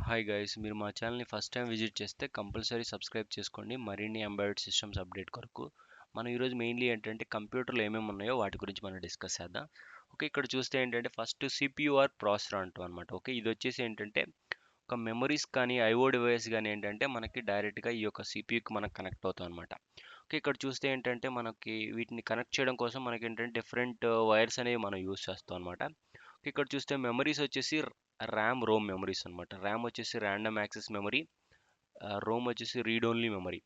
Hi guys, మీరు మా ఛానల్ని ఫస్ట్ టైం విజిట్ చేస్తే కంపల్సరీ సబ్స్క్రైబ్ చేసుకోండి మరిన్ని ఎంబెడెడ్ సిస్టమ్స్ అప్డేట్ కొరకు. మనం ఈరోజు మెయిన్లీ ఏంటంటే కంప్యూటర్లో ఏమేమి ఉన్నాయో వాటి గురించి మనం డిస్కస్ చేద్దాం. ఓకే, ఇక్కడ చూస్తే ఏంటంటే ఫస్ట్ సిపియుఆర్ ప్రాసెసర్ అంటాం అనమాట. ఓకే, ఇది వచ్చేసి ఏంటంటే ఒక మెమరీస్ కానీ ఐఓ డివైస్ కానీ ఏంటంటే మనకి డైరెక్ట్గా ఈ యొక్క సిపియుకి మనకు కనెక్ట్ అవుతాం అనమాట. ఓకే, ఇక్కడ చూస్తే ఏంటంటే మనకి వీటిని కనెక్ట్ చేయడం కోసం మనకి ఏంటంటే డిఫరెంట్ వైర్స్ అనేవి మనం యూస్ చేస్తాం అనమాట. ఇక్కడ చూస్తే మెమరీస్ వచ్చేసి ర్యామ్ రోమ్ మెమరీస్ అనమాట. ర్యామ్ వచ్చేసి ర్యాండమ్ యాక్సెస్ మెమరీ, రోమ్ వచ్చేసి రీడ్ ఓన్లీ మెమరీ.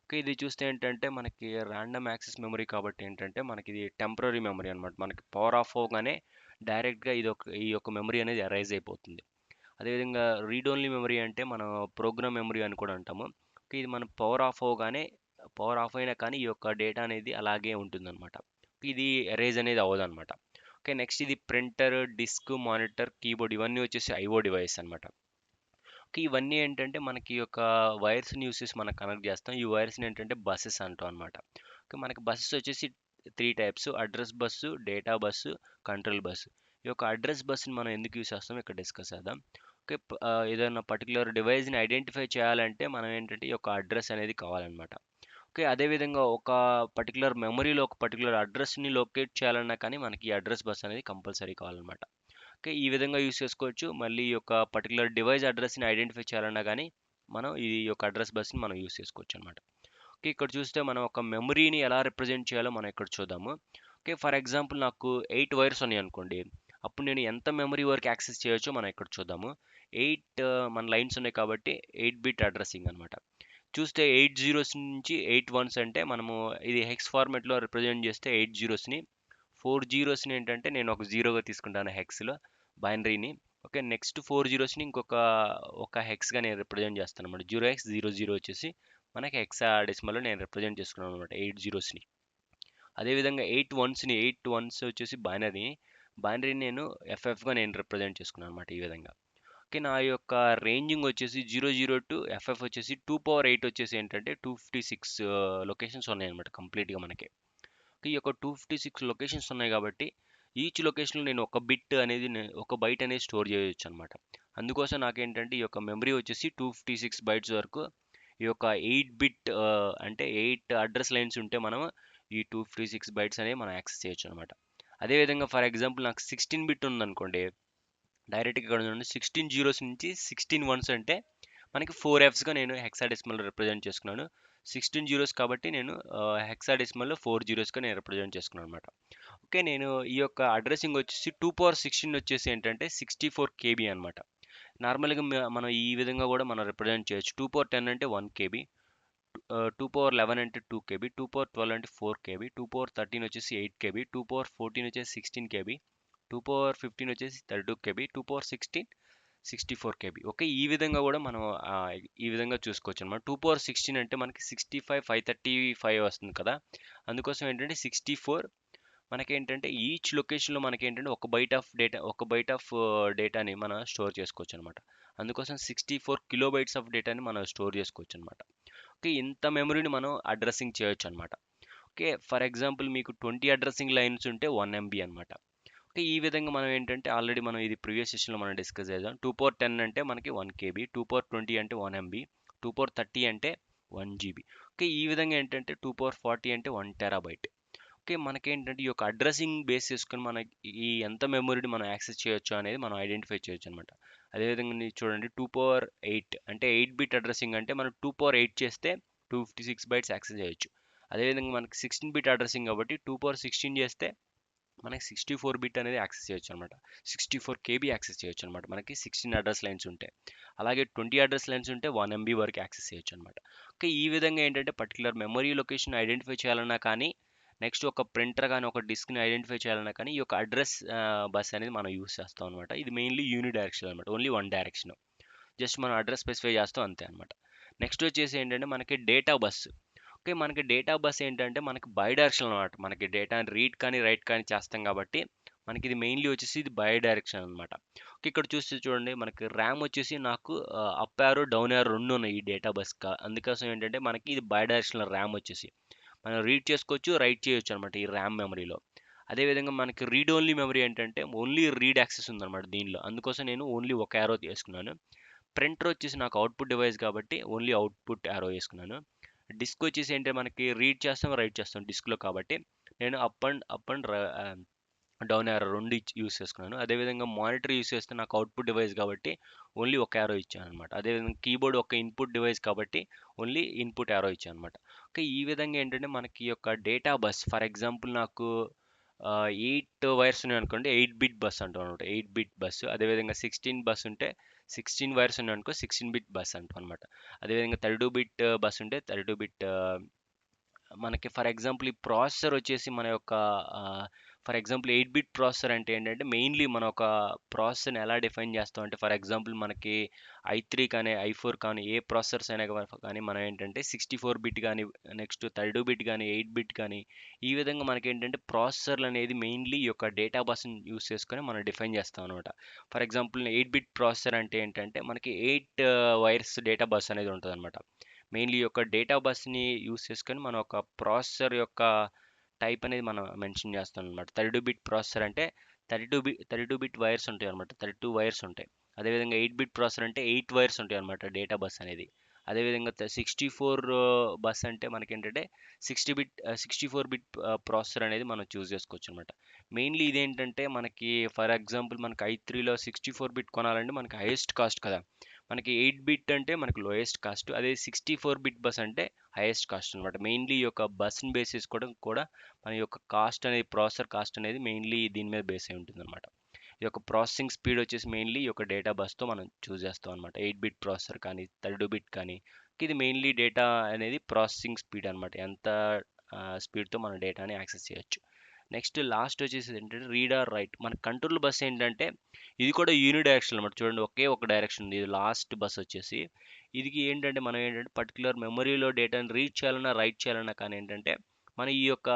ఓకే, ఇది చూస్తే ఏంటంటే మనకి ర్యాండమ్ యాక్సెస్ మెమరీ కాబట్టి ఏంటంటే మనకి ఇది టెంపరీ మెమరీ అనమాట. మనకి పవర్ ఆఫ్ అవగానే డైరెక్ట్గా ఈ యొక్క మెమరీ అనేది అరైజ్ అయిపోతుంది. అదేవిధంగా రీడ్ ఓన్లీ మెమరీ అంటే మనం ప్రోగ్రామ్ మెమరీ అని కూడా అంటాము. ఓకే, ఇది మనం పవర్ ఆఫ్ అవగానే పవర్ ఆఫ్ అయినా కానీ ఈ యొక్క డేటా అనేది అలాగే ఉంటుందన్నమాట. ఇది ఎరేజ్ అనేది అవ్వదన్నమాట. ఓకే, నెక్స్ట్ ఇది ప్రింటర్, డిస్క్, మానిటర్, కీబోర్డ్ ఇవన్నీ వచ్చేసి ఐఓ డివైస్ అనమాట. ఓకే, ఇవన్నీ ఏంటంటే మనకి ఈ యొక్క వైర్స్ని యూస్ చేసి మనం కనెక్ట్ చేస్తాం. ఈ వైర్స్ని ఏంటంటే బస్సెస్ అంటాం అనమాట. ఓకే, మనకి బస్సెస్ వచ్చేసి 3 types: address bus, data bus, control bus. ఈ యొక్క అడ్రస్ బస్సుని మనం ఎందుకు యూస్ చేస్తాం ఇక్కడ డిస్కస్ చేద్దాం. ఓకే, ఏదైనా పర్టికులర్ డివైస్ని ఐడెంటిఫై చేయాలంటే మనం ఏంటంటే ఈ యొక్క అడ్రస్ అనేది కావాలన్నమాట. ఓకే, అదేవిధంగా ఒక పర్టికులర్ మెమరీలో ఒక పర్టికులర్ అడ్రస్ని లొకేట్ చేయాలన్నా కానీ మనకి ఈ అడ్రస్ బస్ అనేది కంపల్సరీ కావాలన్నమాట. ఓకే, ఈ విధంగా యూస్ చేసుకోవచ్చు. మళ్ళీ ఈ యొక్క పర్టికులర్ డివైస్ అడ్రస్ని ఐడెంటిఫై చేయాలన్నా కానీ మనం ఈ యొక్క అడ్రస్ బస్ని మనం యూస్ చేసుకోవచ్చు అనమాట. ఓకే, ఇక్కడ చూస్తే మనం ఒక మెమరీని ఎలా రిప్రజెంట్ చేయాలో మనం ఇక్కడ చూద్దాము. ఓకే, ఫర్ ఎగ్జాంపుల్ నాకు 8 వైర్స్ ఉన్నాయి అనుకోండి. అప్పుడు నేను ఎంత మెమరీ వరకు యాక్సెస్ చేయొచ్చో మనం ఇక్కడ చూద్దాము. 8 మన లైన్స్ ఉన్నాయి కాబట్టి 8 బిట్ అడ్రస్సింగ్ అనమాట. చూస్తే 8 జీరోస్ నుంచి 8 వన్స్ అంటే మనము ఇది హెక్స్ ఫార్మాట్లో రిప్రజెంట్ చేస్తే 8 జీరోస్ని, 4 జీరోస్ని ఏంటంటే నేను ఒక జీరోగా తీసుకుంటాను హెక్స్లో బైనరీని. ఓకే, నెక్స్ట్ 4 జీరోస్ని ఒక హెక్స్గా నేను రిప్రజెంట్ చేస్తాను అనమాట. 0x00 వచ్చేసి మనకి హెక్సా డెసిమల్లో నేను రిప్రజెంట్ చేసుకున్నాను అనమాట 8 జీరోస్ని. అదేవిధంగా 8 వన్స్ వచ్చేసి బైనరీని నేను ఎఫ్ఎఫ్గా నేను రిప్రజెంట్ చేసుకున్నాను అనమాట ఈ విధంగా. ఓకే, నా యొక్క రేంజింగ్ వచ్చేసి 00 టు ఎఫ్ఎఫ్ వచ్చేసి 2 పవర్ 8 వచ్చేసి ఏంటంటే 256 లొకేషన్స్ ఉన్నాయన్నమాట కంప్లీట్గా మనకి. ఓకే, ఈ యొక్క 256 లొకేషన్స్ ఉన్నాయి కాబట్టి ఈచ్ లొకేషన్లో నేను ఒక బైట్ అనేది స్టోర్ చేయొచ్చు అనమాట. అందుకోసం నాకేంటంటే ఈ యొక్క మెమరీ వచ్చేసి 256 బైట్స్ వరకు ఈ యొక్క 8 బిట్ అంటే 8 అడ్రస్ లైన్స్ ఉంటే మనం ఈ 256 బైట్స్ అనేవి మనం యాక్సెస్ చేయొచ్చు అనమాట. అదేవిధంగా ఫర్ ఎగ్జాంపుల్ నాకు 16 బిట్ ఉందనుకోండి, డైరెక్ట్గా ఇక్కడ చూడండి 16 జీరోస్ నుంచి 16 వన్స్ అంటే మనకి 4 Fsగా నేను హెక్సాడెసిమల్ రిప్రజెంట్ చేసుకున్నాను. 16 జీరోస్ కాబట్టి నేను హెక్సాడెసిమల్లో 4 జీరోస్గా నేను రిప్రజెంట్ చేసుకున్నాను అనమాట. ఓకే, నేను ఈ యొక్క అడ్రసింగ్ వచ్చేసి 2 పవర్ 16 వచ్చేసి ఏంటంటే 64 KB అనమాట. నార్మల్గా మనం ఈ విధంగా కూడా మనం రిప్రజెంట్ చేయొచ్చు. 2 పవర్ 10 అంటే 1 KB, 2 పవర్ 11 అంటే 2 KB, 2 పవర్ 12 అంటే 4 KB, 2 పవర్ 13 వచ్చేసి 8 KB, 2 పవర్ 14 వచ్చేసి 16 KB, 2 పవర్ 15 వచ్చేసి 32 KB, 2 పవర్ 16 64 KB. ఓకే, ఈ విధంగా కూడా మనం ఈ విధంగా చూసుకోవచ్చు అనమాట. 2 పవర్ 16 అంటే మనకి 65 535 వస్తుంది కదా. అందుకోసం ఏంటంటే 64 మనకేంటంటే ఈచ్ లొకేషన్లో మనకేంటంటే ఒక బైట్ ఆఫ్ డేటాని మనం స్టోర్ చేసుకోవచ్చు అనమాట. అందుకోసం 64 కిలోబైట్స్ ఆఫ్ డేటాని మనం స్టోర్ చేసుకోవచ్చు అనమాట. ఓకే, ఇంత మెమరీని మనం అడ్రస్సింగ్ చేయొచ్చు అనమాట. ఓకే, ఫర్ ఎగ్జాంపుల్ మీకు 20 అడ్రస్సింగ్ లైన్స్ ఉంటే 1 MB అనమాట. ఓకే, ఈ విధంగా మనం ఏంటంటే ఆల్రెడీ మనం ఇది ప్రీవియస్ సెషన్లో మనం డిస్కస్ చేద్దాం. 2 పవర్ 10 అంటే మనకి 1 KB, 2 పవర్ 20 అంటే 1 MB, 2 పవర్ 30 అంటే 1 GB. ఓకే, ఈ విధంగా ఏంటంటే 2 పవర్ 40 అంటే 1 టెరాబైట్. ఓకే, మనకేంటంటే ఈ యొక్క అడ్రసింగ్ బేస్ చేసుకొని మనకి ఈ ఎంత మెమరీని మనం యాక్సెస్ చేయొచ్చు అనేది మనం ఐడెంటిఫై చేయొచ్చు అనమాట. అదేవిధంగా మీరు చూడండి 2 పవర్ 8 అంటే 8 బిట్ అడ్రసింగ్ అంటే మనం 2 పవర్ 8 చేస్తే 256 బైట్స్ యాక్సెస్ చేయొచ్చు. అదేవిధంగా మనకి 16 బిట్ అడ్రసింగ్ కాబట్టి 2 పవర్ 16 చేస్తే మనకి 64 బిట్ అనేది యాక్సెస్ చేయొచ్చు అనమాట. 64 KB యాక్సెస్ చేయొచ్చు అనమాట మనకి 16 అడ్రస్ లైన్స్ ఉంటే. అలాగే 20 అడ్రస్ లైన్స్ ఉంటే 1 MB వరకు యాక్సెస్ చేయొచ్చు అనమాట. ఓకే, ఈ విధంగా ఏంటంటే పర్టికులర్ మెమరీ లొకేషన్ ఐడెంటిఫై చేయాలన్నా కానీ, నెక్స్ట్ ఒక ప్రింటర్ కానీ ఒక డిస్క్ని ఐడెంటిఫై చేయాలన్నా కానీ ఈ యొక్క అడ్రస్ బస్ అనేది మనం యూస్ చేస్తాం అనమాట. ఇది మెయిన్లీ యూని డైరెక్షన్ అనమాట, ఓన్లీ వన్ డైరెక్షన్. జస్ట్ మనం అడ్రస్ స్పెసిఫై చేస్తాం అంతే అనమాట. నెక్స్ట్ వచ్చేసి ఏంటంటే మనకి డేటా బస్. ఓకే, మనకి డేటా బస్ ఏంటంటే మనకి బై డైరెక్షన్ అనమాట. మనకి డేటాని రీడ్ కానీ రైట్ కానీ చేస్తాం కాబట్టి మనకి ఇది మెయిన్లీ వచ్చేసి ఇది బై డైరెక్షన్ అనమాట. ఓకే, ఇక్కడ చూస్తే చూడండి మనకి ర్యామ్ వచ్చేసి నాకు అప్ యారో డౌన్ యారో రెండు ఉన్నాయి ఈ డేటా బస్. అందుకోసం ఏంటంటే మనకి ఇది బై డైరెక్షనల్ ర్యామ్ వచ్చేసి మనం రీడ్ చేసుకోవచ్చు, రైట్ చేయొచ్చు అనమాట ఈ ర్యామ్ మెమరీలో. అదేవిధంగా మనకి రీడ్ ఓన్లీ మెమరీ ఏంటంటే ఓన్లీ రీడ్ యాక్సెస్ ఉందన్నమాట దీనిలో. అందుకోసం నేను ఓన్లీ ఒక యారో తీసుకున్నాను. ప్రింటర్ వచ్చేసి నాకు అవుట్పుట్ డివైస్ కాబట్టి ఓన్లీ అవుట్పుట్ యారో వేసుకున్నాను. డిస్క్ వచ్చేసి ఏంటంటే మనకి రీడ్ చేస్తాం, రైట్ చేస్తాం డిస్క్లో కాబట్టి నేను అప్ అండ్ డౌన్ యారో రెండు యూస్ చేసుకున్నాను. అదేవిధంగా మానిటర్ యూస్ చేస్తే నాకు అవుట్పుట్ డివైస్ కాబట్టి ఓన్లీ ఒక యారో ఇచ్చాను అనమాట. అదేవిధంగా కీబోర్డ్ ఒక ఇన్పుట్ డివైస్ కాబట్టి ఓన్లీ ఇన్పుట్ యారో ఇచ్చాను అనమాట. ఓకే, ఈ విధంగా ఏంటంటే మనకి ఈ యొక్క డేటా బస్ ఫర్ ఎగ్జాంపుల్ నాకు 8 వైర్స్ ఉన్నాయి అనుకోండి, 8 బిట్ బస్ అంటాం అనమాట. 8 బిట్ బస్. అదేవిధంగా 16 బస్ ఉంటే 16 వైర్స్ ఉన్నాయి అనుకో 16 బిట్ బస్ అంటాం అనమాట. అదేవిధంగా 32 బిట్ బస్ ఉంటే 32 బిట్. మనకి ఫర్ ఎగ్జాంపుల్ ఈ ప్రాసెసర్ వచ్చేసి మన యొక్క ఫర్ ఎగ్జాంపుల్ 8 బిట్ ప్రాసెసర్ అంటే ఏంటంటే మెయిన్లీ మన ఒక ప్రాసెసర్ని ఎలా డిఫైన్ చేస్తాం అంటే ఫర్ ఎగ్జాంపుల్ మనకి i3 కానీ i4 కానీ ఏ ప్రాసెసర్స్ అయినా కానీ మనం ఏంటంటే 64 బిట్ కానీ నెక్స్ట్ 32 బిట్ కానీ 8 బిట్ కానీ ఈ విధంగా మనకి ఏంటంటే ప్రాసెసర్లు అనేది మెయిన్లీ ఈ యొక్క డేటా బస్ని యూస్ చేసుకొని మనం డిఫైన్ చేస్తాం అనమాట. ఫర్ ఎగ్జాంపుల్ 8 బిట్ ప్రాసెసర్ అంటే ఏంటంటే మనకి 8 వైర్స్ డేటా బస్ అనేది ఉంటుంది అనమాట. మెయిన్లీ ఈ యొక్క డేటా బస్ని యూస్ చేసుకొని మనం ఒక ప్రాసెసర్ యొక్క టైప్ అనేది మనం మెన్షన్ చేస్తాం అనమాట. 32 బిట్ ప్రాసెసర్ అంటే 32 బిట్ వైర్స్ ఉంటాయి అనమాట. 32 వైర్స్ ఉంటాయి. అదేవిధంగా 8 బిట్ ప్రాసెసర్ అంటే 8 వైర్స్ ఉంటాయి అనమాట డేటా బస్ అనేది. అదేవిధంగా 64 బస్ అంటే మనకి ఏంటంటే 64 బిట్ ప్రాసెసర్ అనేది మనం చూస్ చేసుకోవచ్చు అనమాట. మెయిన్లీ ఇదేంటంటే మనకి ఫర్ ఎగ్జాంపుల్ మనకి i3లో 64 బిట్ కొనాలంటే మనకి హైయెస్ట్ కాస్ట్ కదా. మనకి 8 బిట్ అంటే మనకి లోయెస్ట్ కాస్ట్. అదే 64 బిట్ బస్ అంటే హైయెస్ట్ కాస్ట్ అనమాట. మెయిన్లీ ఈ యొక్క బస్ని బేస్ చేసుకోవడం కూడా మన యొక్క కాస్ట్ అనేది ప్రాసెసర్ కాస్ట్ అనేది మెయిన్లీ దీని మీద బేస్ అయి ఉంటుంది అనమాట. ఈ యొక్క ప్రాసెసింగ్ స్పీడ్ వచ్చేసి మెయిన్లీ ఈ యొక్క డేటా బస్తో మనం చూస్ చేస్తాం అనమాట. 8 బిట్ ప్రాసెసర్ కానీ 32 బిట్ కానీ ఇది మెయిన్లీ డేటా అనేది ప్రాసెసింగ్ స్పీడ్ అనమాట. ఎంత స్పీడ్తో మనం డేటాని యాక్సెస్ చేయొచ్చు. నెక్స్ట్ లాస్ట్ వచ్చేసి ఏంటంటే రీడ్ ఆర్ రైట్. మన కంట్రోల్ బస్ ఏంటంటే ఇది కూడా యూని డైరెక్షన్ అనమాట. చూడండి ఒకే ఒక డైరెక్షన్ ఉంది. ఇది లాస్ట్ బస్ వచ్చేసి ఇది ఏంటంటే మనం ఏంటంటే పర్టికులర్ మెమరీలో డేటాని రీడ్ చేయాలన్నా రైట్ చేయాలన్నా కానీ ఏంటంటే మన ఈ యొక్క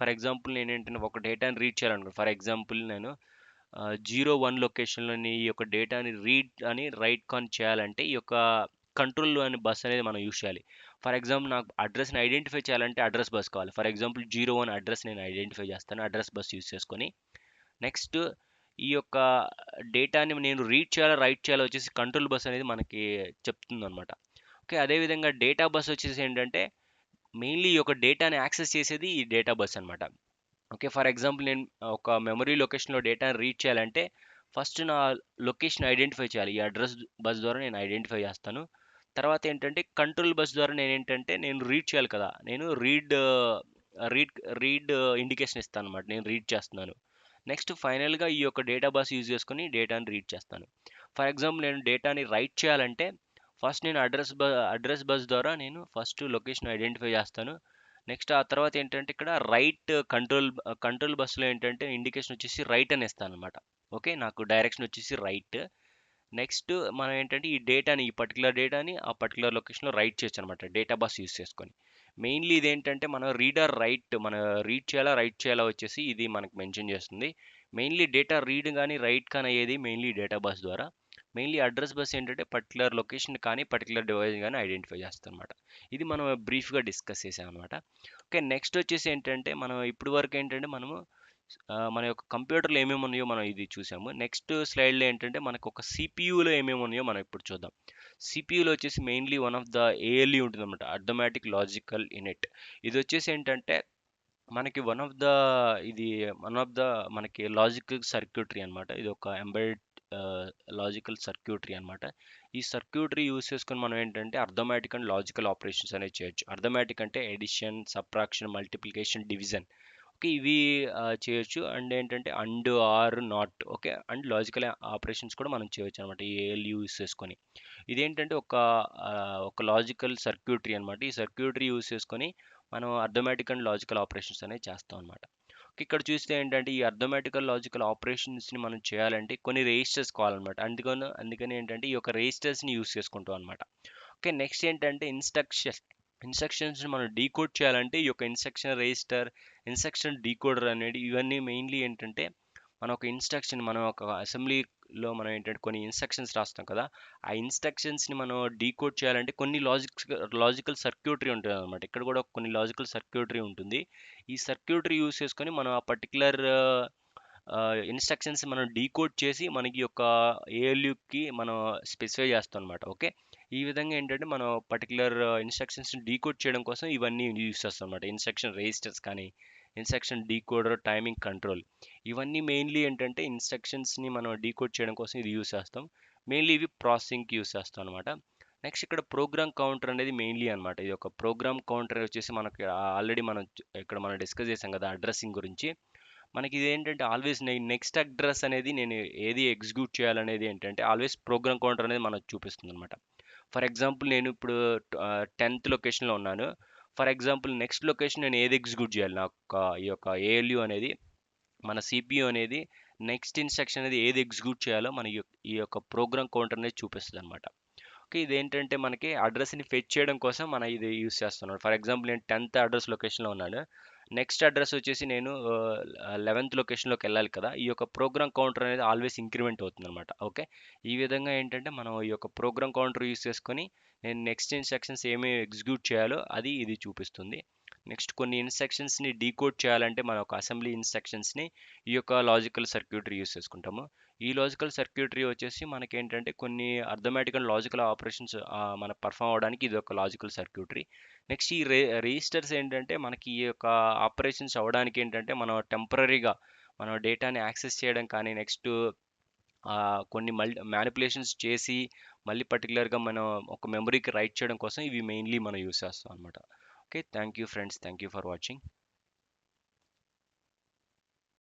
ఫర్ ఎగ్జాంపుల్ నేను ఏంటంటే ఒక డేటాని రీడ్ చేయాలనుకో ఫర్ ఎగ్జాంపుల్ నేను 01 లొకేషన్లోని ఈ యొక్క డేటాని రీడ్ అని రైట్ కాన్ చేయాలంటే ఈ యొక్క కంట్రోల్ అని బస్ అనేది మనం యూస్ చేయాలి. ఫర్ ఎగ్జాంపుల్ నాకు అడ్రస్ని ఐడెంటిఫై చేయాలంటే అడ్రస్ బస్ కావాలి. ఫర్ ఎగ్జాంపుల్ 01 అడ్రస్ నేను ఐడెంటిఫై చేస్తాను అడ్రస్ బస్ యూస్ చేసుకొని. నెక్స్ట్ ఈ యొక్క డేటాని నేను రీడ్ చేయాలా రైట్ చేయాలా వచ్చేసి కంట్రోల్ బస్ అనేది మనకి చెప్తుంది అనమాట. ఓకే, అదేవిధంగా డేటా బస్ వచ్చేసి ఏంటంటే మెయిన్లీ ఈ యొక్క డేటాని యాక్సెస్ చేసేది ఈ డేటా బస్ అనమాట. ఓకే, ఫర్ ఎగ్జాంపుల్ నేను ఒక మెమరీ లొకేషన్లో డేటాని రీడ్ చేయాలంటే ఫస్ట్ నా లొకేషన్ ఐడెంటిఫై చేయాలి. ఈ అడ్రస్ బస్ ద్వారా నేను ఐడెంటిఫై చేస్తాను. తర్వాత ఏంటంటే కంట్రోల్ బస్ ద్వారా నేను రీడ్ చేయాలి కదా. నేను రీడ్ రీడ్ ఇండికేషన్ ఇస్తాను అనమాట. నేను రీడ్ చేస్తున్నాను. నెక్స్ట్ ఫైనల్గా ఈ యొక్క డేటా బస్ యూజ్ చేసుకొని డేటాని రీడ్ చేస్తాను. ఫర్ ఎగ్జాంపుల్ నేను డేటాని రైట్ చేయాలంటే ఫస్ట్ నేను అడ్రస్ బస్ ద్వారా నేను ఫస్ట్ లొకేషన్ ఐడెంటిఫై చేస్తాను. నెక్స్ట్ ఆ తర్వాత ఏంటంటే ఇక్కడ రైట్ కంట్రోల్ బస్సులో ఏంటంటే ఇండికేషన్ వచ్చేసి రైట్ అని ఇస్తాను అనమాట. ఓకే, నాకు డైరెక్షన్ వచ్చేసి రైట్. నెక్స్ట్ మనం ఏంటంటే ఈ పర్టికులర్ డేటాని ఆ పర్టికులర్ లొకేషన్లో రైట్ చేయొచ్చు అనమాట డేటా బస్ యూస్ చేసుకొని. మెయిన్లీ ఇదేంటంటే మనం మన రీడ్ చేయాలా రైట్ చేయాలా వచ్చేసి ఇది మనకు మెన్షన్ చేస్తుంది. మెయిన్లీ డేటా రీడ్ కానీ రైట్ కానీ అయ్యేది మెయిన్లీ డేటా బస్ ద్వారా. మెయిన్లీ అడ్రస్ బస్ ఏంటంటే పర్టికులర్ లొకేషన్ కానీ పర్టికులర్ డివైస్ కానీ ఐడెంటిఫై చేస్తాం అనమాట. ఇది మనం బ్రీఫ్గా డిస్కస్ చేసాం అనమాట. ఓకే, నెక్స్ట్ వచ్చేసి ఏంటంటే మనం ఇప్పుడు వరకు ఏంటంటే మనము మన యొక్క కంప్యూటర్లో ఏమేమి ఉన్నాయో మనం ఇది చూసాము. నెక్స్ట్ స్లైడ్లో ఏంటంటే మనకు ఒక సిపియూలో ఏమేమి ఉన్నాయో మనం ఇప్పుడు చూద్దాం. సిపియూలో వచ్చేసి mainly one of the ALU ఉంటుంది అనమాట, అర్థమెటిక్ లాజికల్ యూనిట్. ఇది వచ్చేసి ఏంటంటే మనకి వన్ ఆఫ్ ద మనకి లాజికల్ సర్క్యూటరీ అనమాట. ఇది ఒక ఎంబెడెడ్ లాజికల్ సర్క్యూటరీ అనమాట. ఈ సర్క్యూటరీ యూస్ చేసుకొని మనం ఏంటంటే అర్థమెటిక్ అండ్ లాజికల్ ఆపరేషన్స్ అనేది చేయొచ్చు. అర్థమెటిక్ అంటే addition, subtraction, multiplication, division. Okay, ఇవి చేయొచ్చు. అండ్ ఏంటంటే and, or, not. Okay, and logical operations కూడా మనం చేయొచ్చు అనమాట ఈ ఏఎల్యూ యూస్ చేసుకొని. ఇదేంటంటే ఒక లాజికల్ సర్క్యూటరీ అనమాట. ఈ సర్క్యూటరీ యూస్ చేసుకొని మనం అర్థమెటిక్ అండ్ లాజికల్ ఆపరేషన్స్ అనేది చేస్తాం అనమాట. ఇక్కడ చూస్తే ఏంటంటే ఈ అర్థమెటికల్ లాజికల్ ఆపరేషన్స్ని మనం చేయాలంటే కొన్ని రిజిస్టర్స్ కావాలన్నమాట. అందుకని ఏంటంటే ఈ యొక్క రిజిస్టర్స్ని యూస్ చేసుకుంటాం అనమాట. ఓకే, నెక్స్ట్ ఏంటంటే ఇన్స్ట్రక్షన్స్ని మనం డీకోడ్ చేయాలంటే ఈ యొక్క ఇన్స్ట్రక్షన్ రిజిస్టర్, ఇన్స్ట్రక్షన్ డీకోడర్ అనేది ఇవన్నీ మెయిన్లీ ఏంటంటే మనం ఒక అసెంబ్లీలో మనం ఏంటంటే కొన్ని ఇన్స్ట్రక్షన్స్ రాస్తాం కదా. ఆ ఇన్స్ట్రక్షన్స్ని మనం డీకోడ్ చేయాలంటే కొన్ని లాజికల్ సర్క్యూటరీ ఉంటుంది అనమాట. ఇక్కడ కూడా కొన్ని లాజికల్ సర్క్యూటరీ ఉంటుంది. ఈ సర్క్యూటరీ యూస్ చేసుకొని మనం ఆ పర్టికులర్ ఇన్స్ట్రక్షన్స్ మనం డీకోడ్ చేసి మనకి యొక్క ఏఎల్యూకి మనం స్పెసిఫై చేస్తాం అనమాట. ఓకే, ఈ విధంగా ఏంటంటే మనం పర్టికులర్ ఇన్స్ట్రక్షన్స్ డీకోడ్ చేయడం కోసం ఇవన్నీ యూస్ చేస్తాం అనమాట. ఇన్స్ట్రక్షన్ రిజిస్టర్స్ కానీ, ఇన్స్ట్రక్షన్ డీకోడర్, టైమింగ్ కంట్రోల్, ఇవన్నీ మెయిన్లీ ఏంటంటే ఇన్స్ట్రక్షన్స్ని మనం డీకోడ్ చేయడం కోసం ఇది యూస్ చేస్తాం. మెయిన్లీ ఇవి ప్రాసెసింగ్కి యూస్ చేస్తాం అనమాట. నెక్స్ట్ ఇక్కడ ప్రోగ్రామ్ కౌంటర్ అనేది మెయిన్లీ అనమాట. ఇది ఒక ప్రోగ్రామ్ కౌంటర్ వచ్చేసి మనకి ఆల్రెడీ ఇక్కడ మనం డిస్కస్ చేసాం కదా అడ్రస్సింగ్ గురించి. మనకి ఇది ఏంటంటే ఆల్వేస్ నెక్స్ట్ అడ్రస్ అనేది నేను ఏది ఎగ్జిక్యూట్ చేయాలనేది ఏంటంటే ఆల్వేస్ ప్రోగ్రామ్ కౌంటర్ అనేది మనకు చూపిస్తుంది అనమాట. ఫర్ ఎగ్జాంపుల్ నేను ఇప్పుడు 10th లొకేషన్లో ఉన్నాను. ఫర్ ఎగ్జాంపుల్ నెక్స్ట్ లొకేషన్ నేను ఏది ఎగ్జిక్యూట్ చేయాలి, నాకు ఈ యొక్క ఏఎల్యూ అనేది, మన సిపియు అనేది నెక్స్ట్ ఇన్స్ట్రక్షన్ అనేది ఏది ఎగ్జిక్యూట్ చేయాలో మన ఈ యొక్క ప్రోగ్రామ్ కౌంటర్ అనేది చూపిస్తుంది అనమాట. ఓకే, ఇదేంటంటే మనకి అడ్రస్ని ఫెచ్ చేయడం కోసం మనం ఇది యూస్ చేస్తున్నాం. ఫర్ ఎగ్జాంపుల్ నేను 10th అడ్రస్ లొకేషన్లో ఉన్నాను. నెక్స్ట్ అడ్రస్ వచ్చేసి నేను 11th లొకేషన్లోకి వెళ్ళాలి కదా. ఈ యొక్క ప్రోగ్రామ్ కౌంటర్ అనేది ఆల్వేస్ ఇంక్రిమెంట్ అవుతుంది అనమాట. ఓకే, ఈ విధంగా ఏంటంటే మనం ఈ యొక్క ప్రోగ్రామ్ కౌంటర్ యూస్ చేసుకొని నేను నెక్స్ట్ ఇన్స్ట్రక్షన్స్ ఏమి ఎగ్జిక్యూట్ చేయాలో అది ఇది చూపిస్తుంది. నెక్స్ట్ కొన్ని ఇన్స్ట్రక్షన్స్ని డీకోడ్ చేయాలంటే మన ఒక అసెంబ్లీ ఇన్స్ట్రక్షన్స్ని ఈ యొక్క లాజికల్ సర్క్యూటరీ యూస్ చేసుకుంటాము. ఈ లాజికల్ సర్క్యూటరీ వచ్చేసి మనకేంటంటే కొన్ని అర్థమెటిక్ అండ్ లాజికల్ ఆపరేషన్స్ మన పర్ఫామ్ అవ్వడానికి ఇది ఒక లాజికల్ సర్క్యూటరీ. నెక్స్ట్ ఈ రిజిస్టర్స్ ఏంటంటే మనకి ఈ యొక్క ఆపరేషన్స్ అవ్వడానికి ఏంటంటే మనం టెంపరీగా మనం డేటాని యాక్సెస్ చేయడం కానీ, నెక్స్ట్ కొన్ని మ్యానిపులేషన్స్ చేసి మళ్ళీ పర్టికులర్గా మనం ఒక మెమరీకి రైట్ చేయడం కోసం ఇవి మెయిన్లీ మనం యూస్ చేస్తాం అనమాట. Okay, thank you friends, thank you for watching.